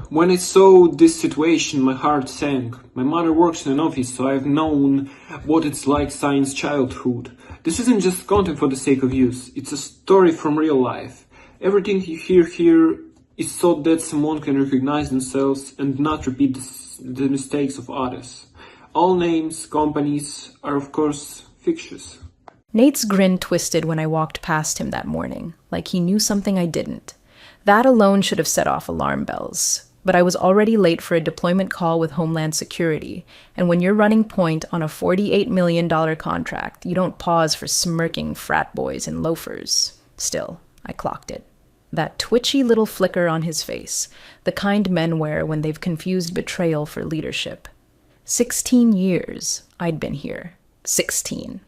When I saw this situation, my heart sank. My mother works in an office, so I've known what it's like since childhood. This isn't just content for the sake of use, it's a story from real life. Everything you hear here is so that someone can recognize themselves and not repeat the mistakes of others. All names, companies are of course fictitious. Nate's grin twisted when I walked past him that morning, like he knew something I didn't. That alone should have set off alarm bells. But I was already late for a deployment call with Homeland Security, and when you're running point on a $48 million contract, you don't pause for smirking frat boys and loafers. Still, I clocked it. That twitchy little flicker on his face, the kind men wear when they've confused betrayal for leadership. 16 years I'd been here. 16.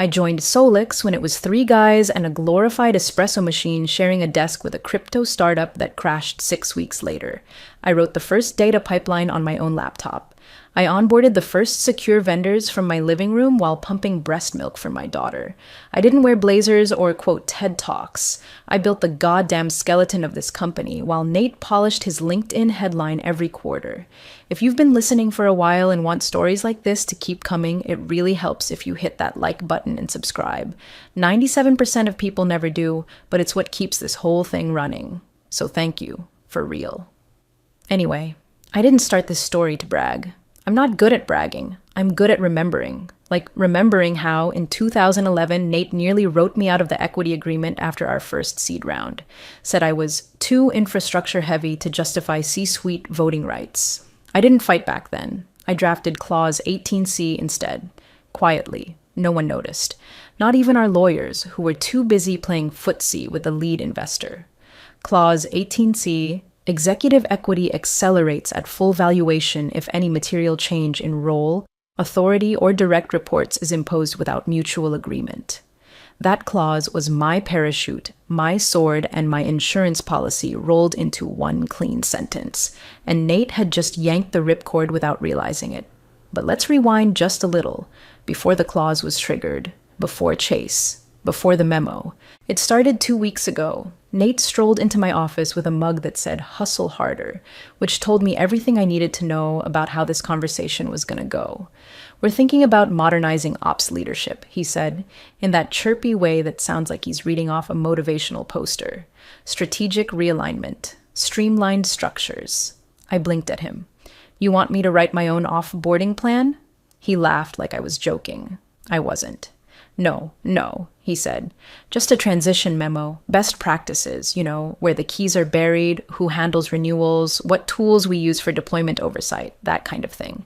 I joined Solix when it was 3 guys and a glorified espresso machine sharing a desk with a crypto startup that crashed 6 weeks later. I wrote the first data pipeline on my own laptop. I onboarded the first secure vendors from my living room while pumping breast milk for my daughter. I didn't wear blazers or, quote, TED Talks. I built the goddamn skeleton of this company while Nate polished his LinkedIn headline every quarter. If you've been listening for a while and want stories like this to keep coming, it really helps if you hit that like button and subscribe. 97% of people never do, but it's what keeps this whole thing running. So thank you, for real. Anyway, I didn't start this story to brag. I'm not good at bragging. I'm good at remembering. Like remembering how, in 2011, Nate nearly wrote me out of the equity agreement after our first seed round. Said I was too infrastructure heavy to justify C-suite voting rights. I didn't fight back then. I drafted Clause 18C instead. Quietly. No one noticed. Not even our lawyers, who were too busy playing footsie with the lead investor. Clause 18C: executive equity accelerates at full valuation if any material change in role, authority, or direct reports is imposed without mutual agreement. That clause was my parachute, my sword, and my insurance policy rolled into one clean sentence, and Nate had just yanked the ripcord without realizing it. But let's rewind just a little, before the clause was triggered, before Chase, before the memo. It started 2 weeks ago. Nate strolled into my office with a mug that said "Hustle Harder," which told me everything I needed to know about how this conversation was going to go. "We're thinking about modernizing ops leadership," he said, in that chirpy way that sounds like he's reading off a motivational poster. "Strategic realignment, streamlined structures." I blinked at him. "You want me to write my own off-boarding plan?" He laughed like I was joking. I wasn't. No, he said. "Just a transition memo, best practices, where the keys are buried, who handles renewals, what tools we use for deployment oversight, that kind of thing.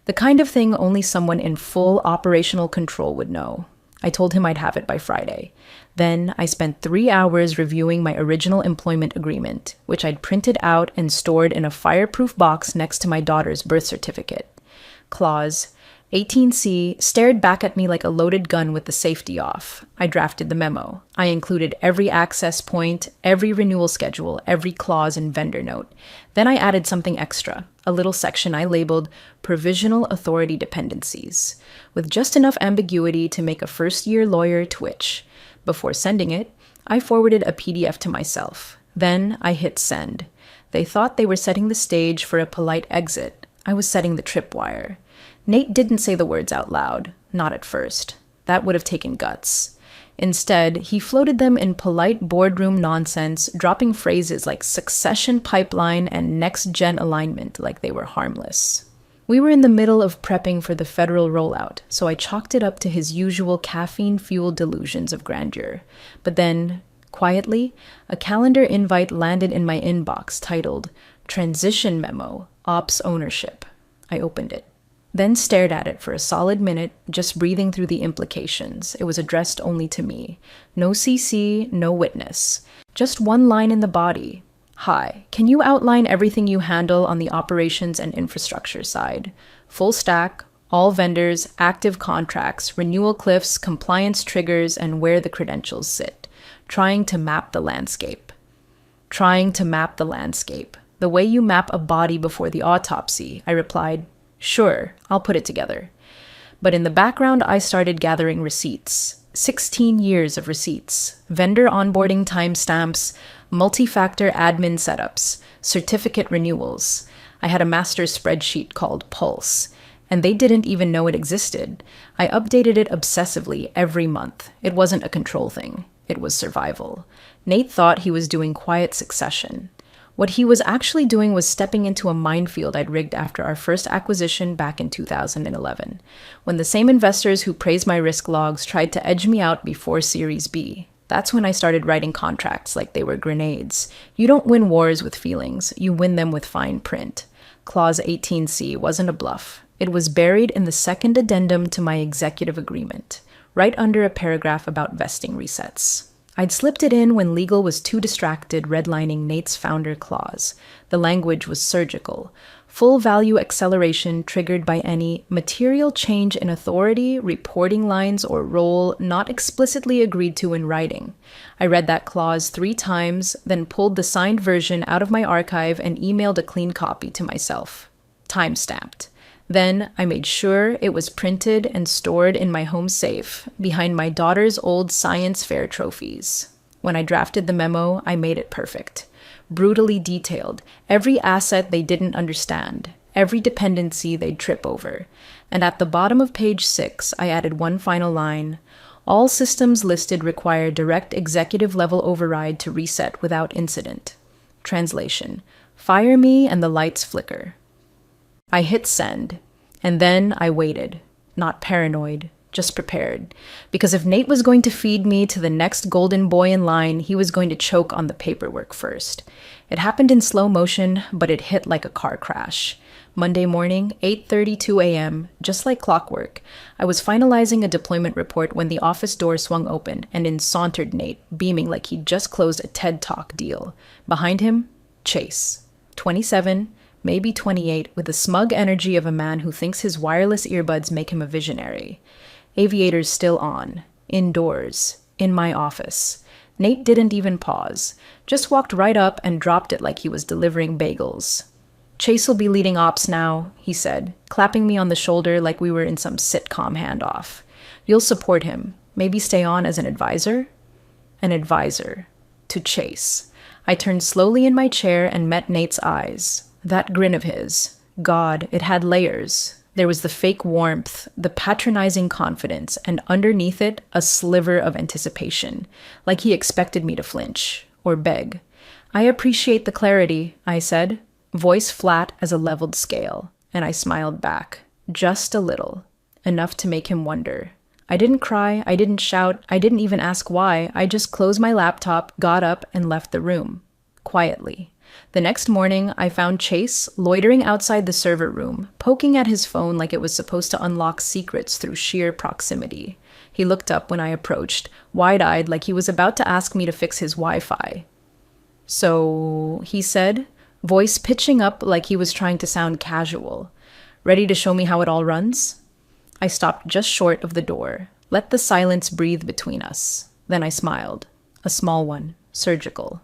The kind of thing only someone in full operational control would know." I told him I'd have it by Friday. Then I spent 3 hours reviewing my original employment agreement, which I'd printed out and stored in a fireproof box next to my daughter's birth certificate. Clause 18C stared back at me like a loaded gun with the safety off. I drafted the memo. I included every access point, every renewal schedule, every clause and vendor note. Then I added something extra, a little section I labeled Provisional Authority Dependencies, with just enough ambiguity to make a first-year lawyer twitch. Before sending it, I forwarded a PDF to myself. Then I hit send. They thought they were setting the stage for a polite exit. I was setting the tripwire. Nate didn't say the words out loud, not at first. That would have taken guts. Instead, he floated them in polite boardroom nonsense, dropping phrases like succession pipeline and next-gen alignment like they were harmless. We were in the middle of prepping for the federal rollout, so I chalked it up to his usual caffeine-fueled delusions of grandeur. But then, quietly, a calendar invite landed in my inbox titled Transition Memo, Ops Ownership. I opened it. Then stared at it for a solid minute, just breathing through the implications. It was addressed only to me. No CC, no witness. Just one line in the body. "Hi, can you outline everything you handle on the operations and infrastructure side? Full stack, all vendors, active contracts, renewal cliffs, compliance triggers, and where the credentials sit. Trying to map the landscape." Trying to map the landscape. The way you map a body before the autopsy, I replied. "Sure, I'll put it together." But in the background, I started gathering receipts. 16 years of receipts, vendor onboarding timestamps, multi-factor admin setups, certificate renewals. I had a master spreadsheet called Pulse, and they didn't even know it existed. I updated it obsessively every month. It wasn't a control thing. It was survival. Nate thought he was doing quiet succession. What he was actually doing was stepping into a minefield I'd rigged after our first acquisition back in 2011, when the same investors who praised my risk logs tried to edge me out before Series B. That's when I started writing contracts like they were grenades. You don't win wars with feelings, you win them with fine print. Clause 18C wasn't a bluff. It was buried in the second addendum to my executive agreement, right under a paragraph about vesting resets. I'd slipped it in when legal was too distracted redlining Nate's founder clause. The language was surgical. Full value acceleration triggered by any material change in authority, reporting lines, or role not explicitly agreed to in writing. I read that clause 3 times, then pulled the signed version out of my archive and emailed a clean copy to myself. Time-stamped. Then I made sure it was printed and stored in my home safe, behind my daughter's old science fair trophies. When I drafted the memo, I made it perfect. Brutally detailed, every asset they didn't understand, every dependency they'd trip over. And at the bottom of page 6, I added one final line. All systems listed require direct executive level override to reset without incident. Translation: fire me and the lights flicker. I hit send, and then I waited, not paranoid, just prepared. Because if Nate was going to feed me to the next golden boy in line, he was going to choke on the paperwork first. It happened in slow motion, but it hit like a car crash. Monday morning, 8:32 a.m., just like clockwork. I was finalizing a deployment report when the office door swung open, and in sauntered Nate, beaming like he'd just closed a TED Talk deal. Behind him, Chase, 27, maybe 28, with the smug energy of a man who thinks his wireless earbuds make him a visionary. Aviators still on. Indoors. In my office. Nate didn't even pause. Just walked right up and dropped it like he was delivering bagels. "Chase'll be leading ops now," he said, clapping me on the shoulder like we were in some sitcom handoff. "You'll support him. Maybe stay on as an advisor?" An advisor. To Chase. I turned slowly in my chair and met Nate's eyes. That grin of his. God, it had layers. There was the fake warmth, the patronizing confidence, and underneath it, a sliver of anticipation, like he expected me to flinch, or beg. "I appreciate the clarity," I said, voice flat as a leveled scale, and I smiled back, just a little, enough to make him wonder. I didn't cry, I didn't shout, I didn't even ask why. I just closed my laptop, got up, and left the room, quietly. The next morning, I found Chase loitering outside the server room, poking at his phone like it was supposed to unlock secrets through sheer proximity. He looked up when I approached, wide-eyed like he was about to ask me to fix his Wi-Fi. "So," he said, voice pitching up like he was trying to sound casual. "Ready to show me how it all runs?" I stopped just short of the door, let the silence breathe between us. Then I smiled. A small one, surgical.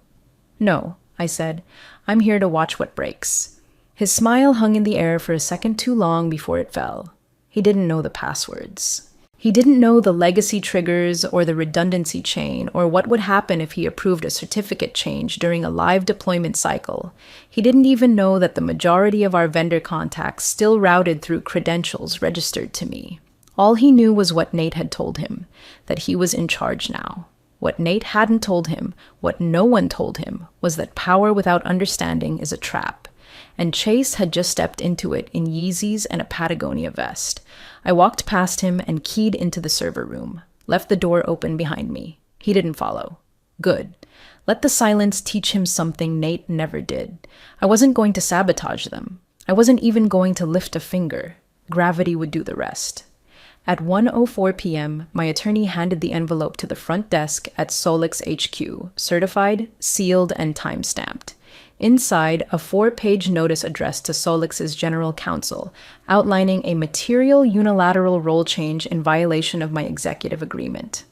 "No," I said. "I'm here to watch what breaks." His smile hung in the air for a second too long before it fell. He didn't know the passwords. He didn't know the legacy triggers or the redundancy chain or what would happen if he approved a certificate change during a live deployment cycle. He didn't even know that the majority of our vendor contacts still routed through credentials registered to me. All he knew was what Nate had told him, that he was in charge now. What Nate hadn't told him, what no one told him, was that power without understanding is a trap. And Chase had just stepped into it in Yeezys and a Patagonia vest. I walked past him and keyed into the server room, left the door open behind me. He didn't follow. Good. Let the silence teach him something Nate never did. I wasn't going to sabotage them. I wasn't even going to lift a finger. Gravity would do the rest. At 1:04 p.m., my attorney handed the envelope to the front desk at Solix HQ, certified, sealed, and time-stamped. Inside, a 4-page notice addressed to Solix's general counsel, outlining a material unilateral role change in violation of my executive agreement.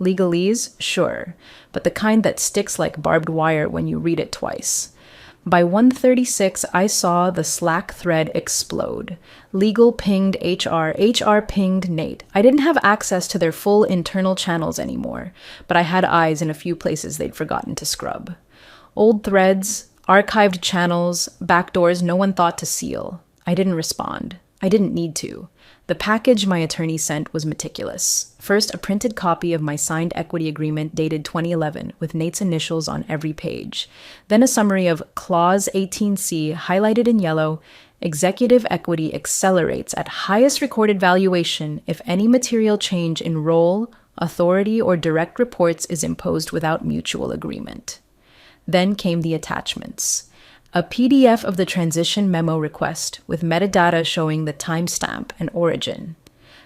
Legalese? Sure, but the kind that sticks like barbed wire when you read it twice. By 1:36, I saw the Slack thread explode. Legal pinged HR, HR pinged Nate. I didn't have access to their full internal channels anymore, but I had eyes in a few places they'd forgotten to scrub. Old threads, archived channels, backdoors no one thought to seal. I didn't respond. I didn't need to. The package my attorney sent was meticulous. First, a printed copy of my signed equity agreement dated 2011 with Nate's initials on every page. Then a summary of Clause 18C highlighted in yellow. Executive equity accelerates at highest recorded valuation if any material change in role, authority, or direct reports is imposed without mutual agreement. Then came the attachments. A PDF of the transition memo request with metadata showing the timestamp and origin.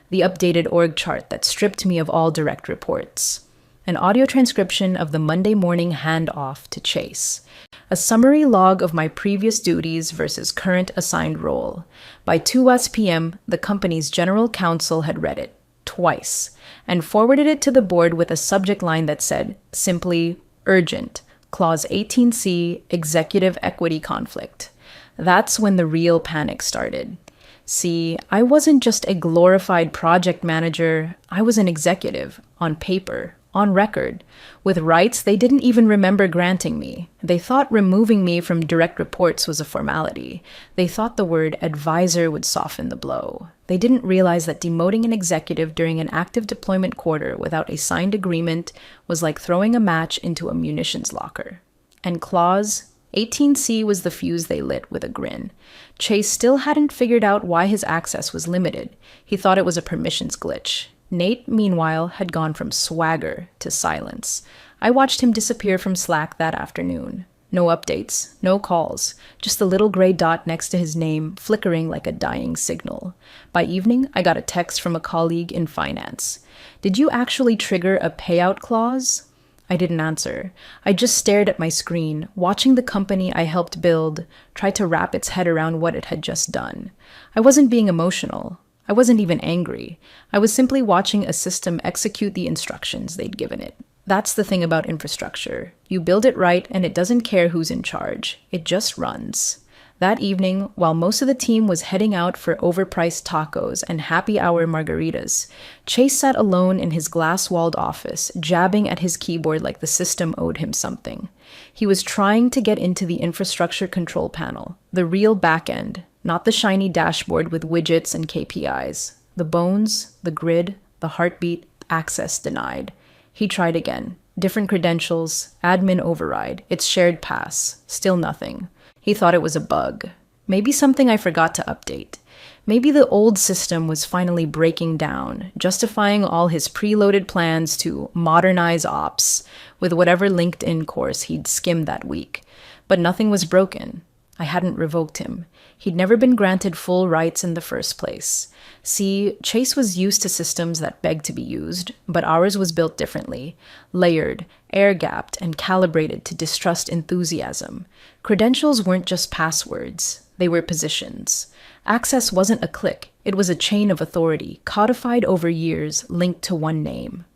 The updated org chart that stripped me of all direct reports. An audio transcription of the Monday morning handoff to Chase. A summary log of my previous duties versus current assigned role. By 2 p.m., the company's general counsel had read it, twice, and forwarded it to the board with a subject line that said, simply, urgent. Clause 18C, executive equity conflict. That's when the real panic started. See, I wasn't just a glorified project manager, I was an executive, on paper, on record, with rights they didn't even remember granting me. They thought removing me from direct reports was a formality. They thought the word advisor would soften the blow. They didn't realize that demoting an executive during an active deployment quarter without a signed agreement was like throwing a match into a munitions locker. And Clause 18C was the fuse they lit with a grin. Chase still hadn't figured out why his access was limited. He thought it was a permissions glitch. Nate, meanwhile, had gone from swagger to silence. I watched him disappear from Slack that afternoon. No updates, no calls, just the little gray dot next to his name flickering like a dying signal. By evening, I got a text from a colleague in finance. Did you actually trigger a payout clause? I didn't answer. I just stared at my screen, watching the company I helped build try to wrap its head around what it had just done. I wasn't being emotional. I wasn't even angry. I was simply watching a system execute the instructions they'd given it. That's the thing about infrastructure. You build it right and it doesn't care who's in charge. It just runs. That evening, while most of the team was heading out for overpriced tacos and happy hour margaritas, Chase sat alone in his glass-walled office, jabbing at his keyboard like the system owed him something. He was trying to get into the infrastructure control panel, the real backend, not the shiny dashboard with widgets and KPIs. The bones, the grid, the heartbeat, access denied. He tried again. Different credentials, admin override, its shared pass, still nothing. He thought it was a bug. Maybe something I forgot to update. Maybe the old system was finally breaking down, justifying all his preloaded plans to modernize ops with whatever LinkedIn course he'd skimmed that week. But nothing was broken. I hadn't revoked him. He'd never been granted full rights in the first place. See, Chase was used to systems that begged to be used, but ours was built differently, layered, air-gapped, and calibrated to distrust enthusiasm. Credentials weren't just passwords, they were positions. Access wasn't a click, it was a chain of authority, codified over years, linked to one name.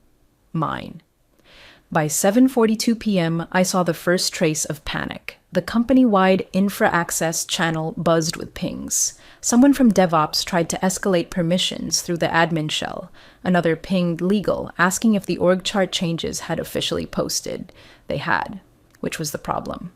Mine. By 7:42 p.m., I saw the first trace of panic. The company-wide infra-access channel buzzed with pings. Someone from DevOps tried to escalate permissions through the admin shell. Another pinged legal, asking if the org chart changes had officially posted. They had, which was the problem.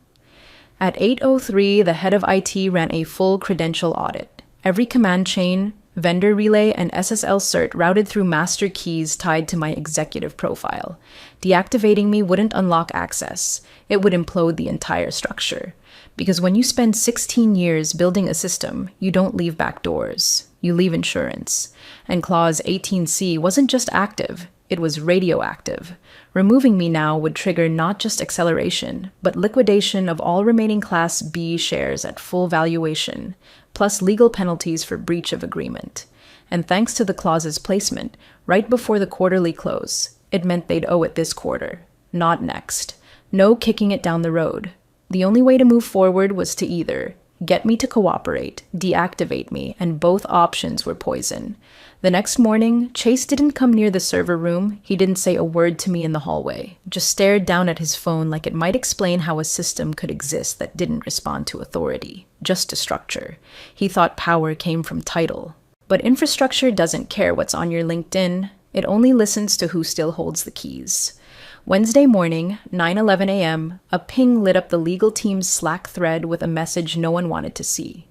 At 8:03, the head of IT ran a full credential audit. Every command chain, vendor relay, and SSL cert routed through master keys tied to my executive profile. Deactivating me wouldn't unlock access. It would implode the entire structure. Because when you spend 16 years building a system, you don't leave back doors. You leave insurance. And Clause 18C wasn't just active, it was radioactive. Removing me now would trigger not just acceleration, but liquidation of all remaining Class B shares at full valuation, plus legal penalties for breach of agreement. And thanks to the clause's placement, right before the quarterly close, it meant they'd owe it this quarter, not next. No kicking it down the road. The only way to move forward was to either get me to cooperate, deactivate me, and both options were poison. The next morning, Chase didn't come near the server room. He didn't say a word to me in the hallway, just stared down at his phone like it might explain how a system could exist that didn't respond to authority, just to structure. He thought power came from title. But infrastructure doesn't care what's on your LinkedIn. It only listens to who still holds the keys. Wednesday morning, 9:11 a.m., a ping lit up the legal team's Slack thread with a message no one wanted to see.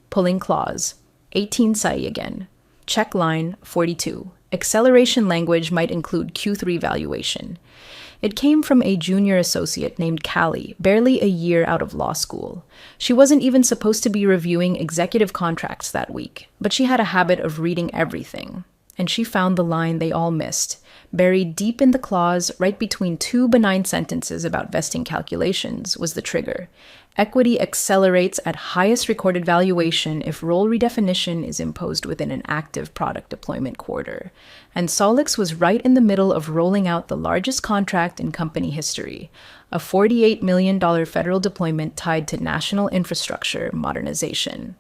Pulling clause. 18 Sai again. Check line 42. Acceleration language might include Q3 valuation. It came from a junior associate named Callie, barely a year out of law school. She wasn't even supposed to be reviewing executive contracts that week, but she had a habit of reading everything. And she found the line they all missed, buried deep in the clause, right between two benign sentences about vesting calculations, was the trigger. Equity accelerates at highest recorded valuation if role redefinition is imposed within an active product deployment quarter. And Solix was right in the middle of rolling out the largest contract in company history, a $48 million federal deployment tied to national infrastructure modernization.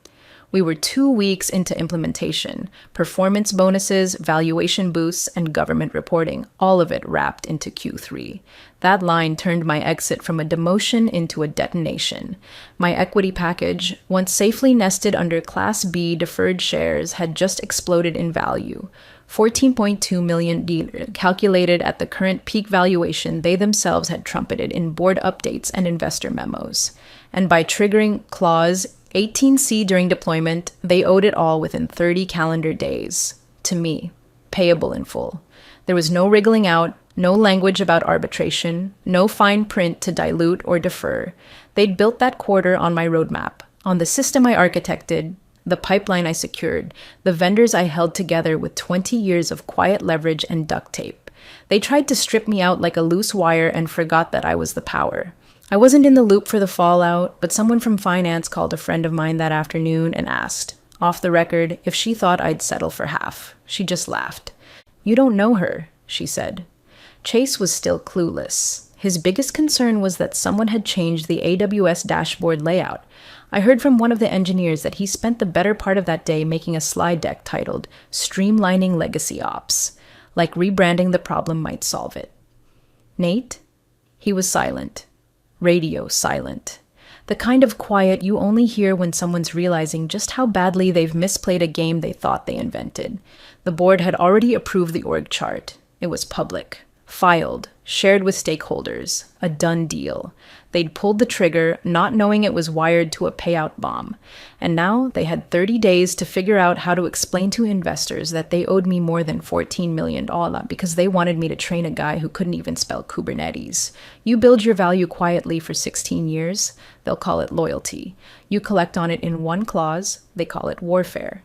We were 2 weeks into implementation, performance bonuses, valuation boosts, and government reporting, all of it wrapped into Q3. That line turned my exit from a demotion into a detonation. My equity package, once safely nested under Class B deferred shares, had just exploded in value. $14.2 million calculated at the current peak valuation they themselves had trumpeted in board updates and investor memos. And by triggering clause 18C during deployment, they owed it all within 30 calendar days. To me, payable in full. There was no wriggling out, no language about arbitration, no fine print to dilute or defer. They'd built that quarter on my roadmap, on the system I architected, the pipeline I secured, the vendors I held together with 20 years of quiet leverage and duct tape. They tried to strip me out like a loose wire and forgot that I was the power. I wasn't in the loop for the fallout, but someone from finance called a friend of mine that afternoon and asked, off the record, if she thought I'd settle for half. She just laughed. "You don't know her," she said. Chase was still clueless. His biggest concern was that someone had changed the AWS dashboard layout. I heard from one of the engineers that he spent the better part of that day making a slide deck titled Streamlining Legacy Ops, like rebranding the problem might solve it. Nate? He was silent. Radio silent. The kind of quiet you only hear when someone's realizing just how badly they've misplayed a game they thought they invented. The board had already approved the org chart. It was public, filed, shared with stakeholders, a done deal. They'd pulled the trigger, not knowing it was wired to a payout bomb. And now they had 30 days to figure out how to explain to investors that they owed me more than $14 million because they wanted me to train a guy who couldn't even spell Kubernetes. You build your value quietly for 16 years, they'll call it loyalty. You collect on it in one clause, they call it warfare.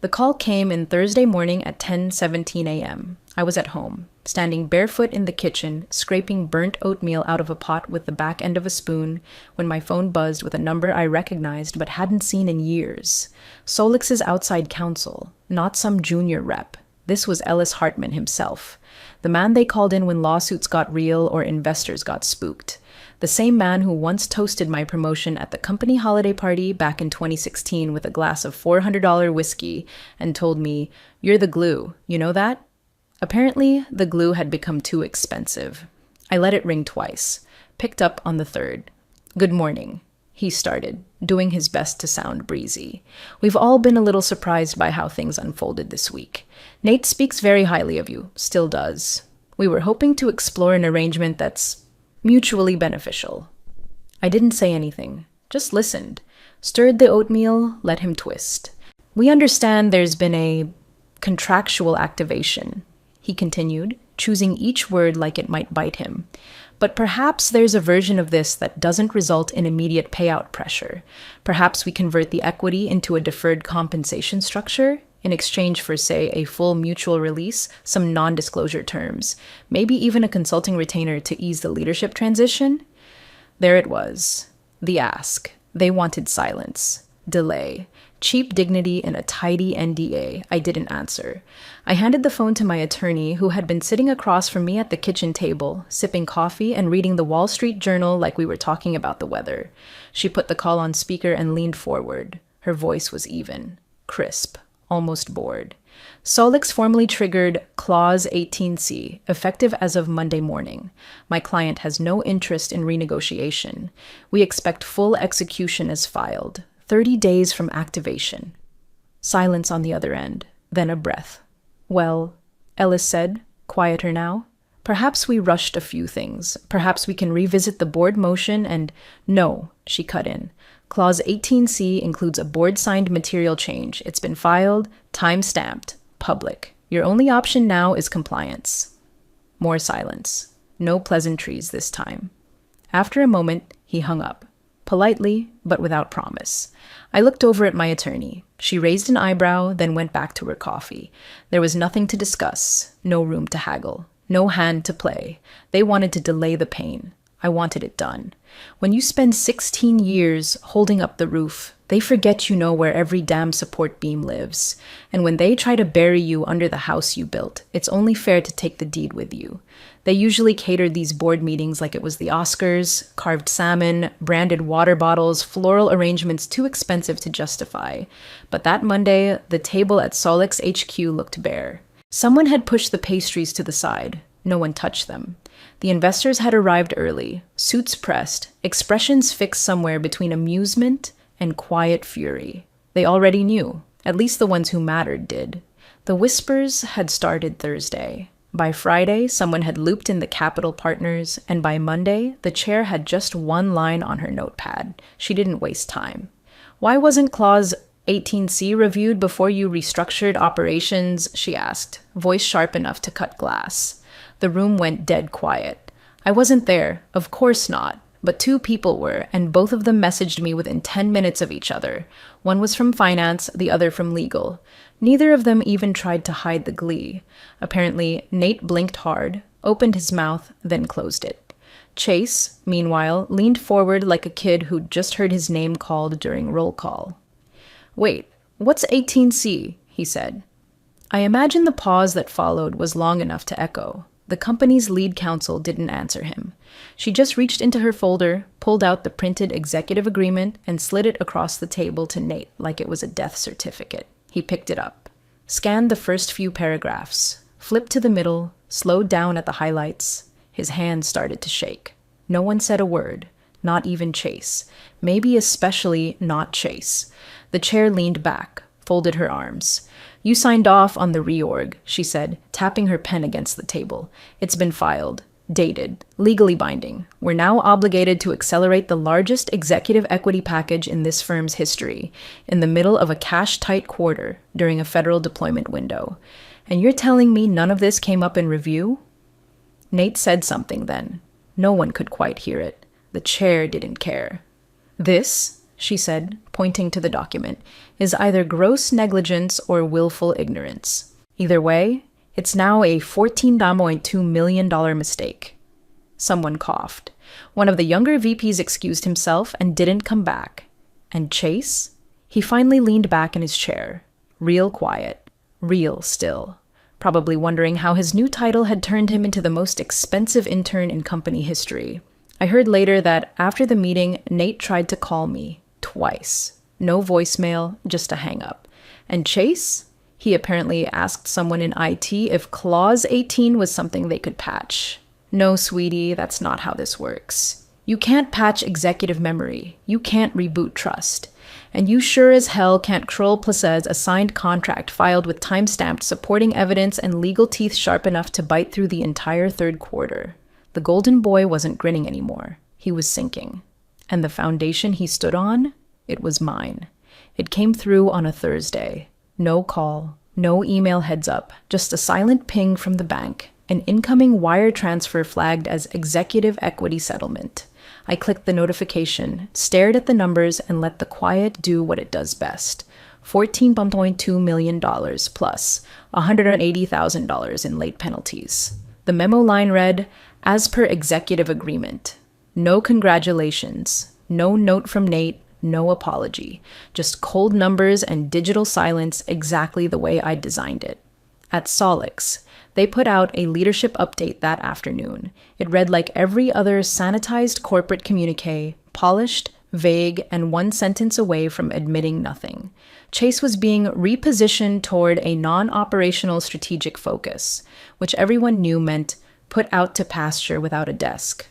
The call came in Thursday morning at 10:17 a.m. I was at home, standing barefoot in the kitchen, scraping burnt oatmeal out of a pot with the back end of a spoon, when my phone buzzed with a number I recognized but hadn't seen in years. Solix's outside counsel, not some junior rep. This was Ellis Hartman himself, the man they called in when lawsuits got real or investors got spooked. The same man who once toasted my promotion at the company holiday party back in 2016 with a glass of $400 whiskey and told me, "You're the glue, you know that?" Apparently, the glue had become too expensive. I let it ring twice, picked up on the third. "Good morning," he started, doing his best to sound breezy. "We've all been a little surprised by how things unfolded this week. Nate speaks very highly of you, still does. We were hoping to explore an arrangement that's mutually beneficial." I didn't say anything, just listened, stirred the oatmeal, let him twist. "We understand there's been a contractual activation," he continued, choosing each word like it might bite him. "But perhaps there's a version of this that doesn't result in immediate payout pressure. Perhaps we convert the equity into a deferred compensation structure in exchange for, say, a full mutual release, some non-disclosure terms, maybe even a consulting retainer to ease the leadership transition." There it was. The ask. They wanted silence. Delay. Cheap dignity and a tidy NDA. I didn't answer. I handed the phone to my attorney, who had been sitting across from me at the kitchen table, sipping coffee and reading the Wall Street Journal like we were talking about the weather. She put the call on speaker and leaned forward. Her voice was even, crisp, almost bored. Solix formally triggered Clause 18C, effective as of Monday morning. My client has no interest in renegotiation. We expect full execution as filed, 30 days from activation. Silence on the other end, then a breath. Well, Ellis said, quieter now. Perhaps we rushed a few things. Perhaps we can revisit the board motion and— No, she cut in. Clause 18C includes a board-signed material change. It's been filed, time-stamped, public. Your only option now is compliance. More silence. No pleasantries this time. After a moment, he hung up. Politely, but without promise. I looked over at my attorney. She raised an eyebrow, then went back to her coffee. There was nothing to discuss, no room to haggle, no hand to play. They wanted to delay the pain. I wanted it done. When you spend 16 years holding up the roof, they forget you know where every damn support beam lives. And when they try to bury you under the house you built, it's only fair to take the deed with you. They usually catered these board meetings like it was the Oscars, carved salmon, branded water bottles, floral arrangements too expensive to justify. But that Monday, the table at Solix HQ looked bare. Someone had pushed the pastries to the side. No one touched them. The investors had arrived early, suits pressed, expressions fixed somewhere between amusement and quiet fury. They already knew. At least the ones who mattered did. The whispers had started Thursday. By Friday, someone had looped in the Capital Partners, and by Monday, the chair had just one line on her notepad. She didn't waste time. Why wasn't Clause 18C reviewed before you restructured operations? She asked, voice sharp enough to cut glass. The room went dead quiet. I wasn't there, of course not, but two people were, and both of them messaged me within 10 minutes of each other. One was from finance, the other from legal. Neither of them even tried to hide the glee. Apparently, Nate blinked hard, opened his mouth, then closed it. Chase, meanwhile, leaned forward like a kid who'd just heard his name called during roll call. "Wait, what's 18C?" he said. I imagine the pause that followed was long enough to echo. The company's lead counsel didn't answer him. She just reached into her folder, pulled out the printed executive agreement, and slid it across the table to Nate like it was a death certificate. He picked it up, scanned the first few paragraphs, flipped to the middle, slowed down at the highlights. His hand started to shake. No one said a word, not even Chase. Maybe especially not Chase. The chair leaned back, folded her arms. "You signed off on the reorg," she said, tapping her pen against the table. "It's been filed, dated, legally binding. We're now obligated to accelerate the largest executive equity package in this firm's history, in the middle of a cash-tight quarter during a federal deployment window. And you're telling me none of this came up in review?" Nate said something then. No one could quite hear it. The chair didn't care. "This," she said, pointing to the document, "is either gross negligence or willful ignorance. Either way, it's now a $14.2 million mistake." Someone coughed. One of the younger VPs excused himself and didn't come back. And Chase? He finally leaned back in his chair. Real quiet. Real still. Probably wondering how his new title had turned him into the most expensive intern in company history. I heard later that after the meeting, Nate tried to call me. Twice. No voicemail, just a hang-up. And Chase? He apparently asked someone in IT if Clause 18 was something they could patch. "No, sweetie, that's not how this works. You can't patch executive memory. You can't reboot trust. And you sure as hell can't Kroll Placez a signed contract filed with time-stamped supporting evidence and legal teeth sharp enough to bite through the entire third quarter." The golden boy wasn't grinning anymore. He was sinking. And the foundation he stood on? It was mine. It came through on a Thursday. No call, no email heads up, just a silent ping from the bank, an incoming wire transfer flagged as executive equity settlement. I clicked the notification, stared at the numbers, and let the quiet do what it does best. $14.2 million plus $180,000 in late penalties. The memo line read, "As per executive agreement. No congratulations. No note from Nate. No apology. Just cold numbers and digital silence exactly the way I designed it. At Solix, they put out a leadership update that afternoon. It read like every other sanitized corporate communique, polished, vague, and one sentence away from admitting nothing. Chase was being repositioned toward a non-operational strategic focus, which everyone knew meant put out to pasture without a desk.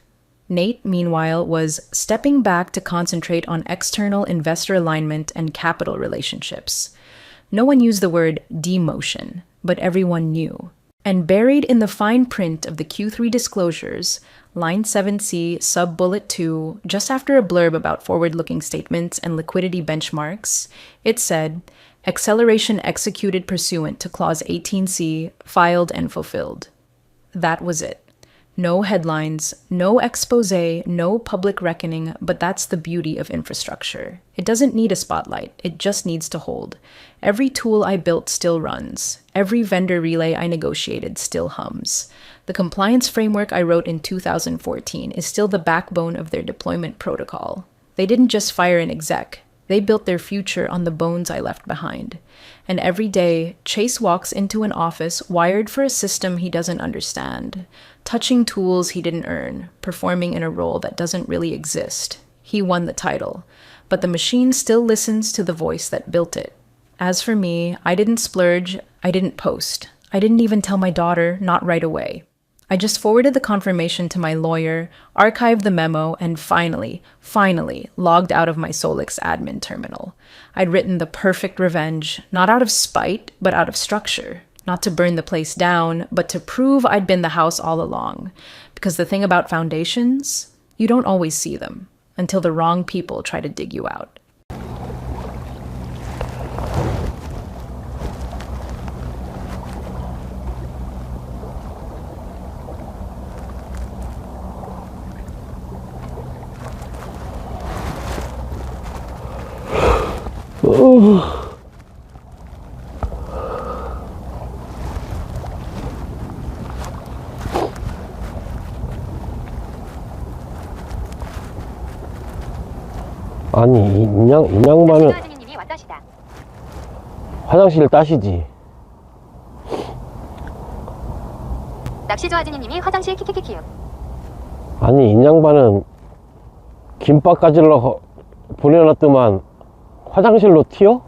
Nate, meanwhile, was stepping back to concentrate on external investor alignment and capital relationships. No one used the word demotion, but everyone knew. And buried in the fine print of the Q3 disclosures, line 7C, sub-bullet 2, just after a blurb about forward-looking statements and liquidity benchmarks, it said, acceleration executed pursuant to Clause 18C, filed and fulfilled. That was it. No headlines, no expose, no public reckoning, but that's the beauty of infrastructure. It doesn't need a spotlight, it just needs to hold. Every tool I built still runs. Every vendor relay I negotiated still hums. The compliance framework I wrote in 2014 is still the backbone of their deployment protocol. They didn't just fire an exec. They built their future on the bones I left behind. And every day, Chase walks into an office wired for a system he doesn't understand, touching tools he didn't earn, performing in a role that doesn't really exist. He won the title, but the machine still listens to the voice that built it. As for me, I didn't splurge, I didn't post. I didn't even tell my daughter, not right away. I just forwarded the confirmation to my lawyer, archived the memo, and finally, logged out of my Solix admin terminal. I'd written the perfect revenge, not out of spite, but out of structure. Not to burn the place down, but to prove I'd been the house all along. Because the thing about foundations, you don't always see them, until the wrong people try to dig you out. 아니, 이 양반은 아드님이 왔다시다. 화장실을 따시지. 낚시조 아드님이 화장실 키키키키요. 아니, 이 양반은 김밥 가지러 보내놨더만 화장실로 튀어?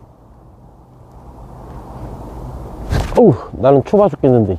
어우, 나는 추워 죽겠는데.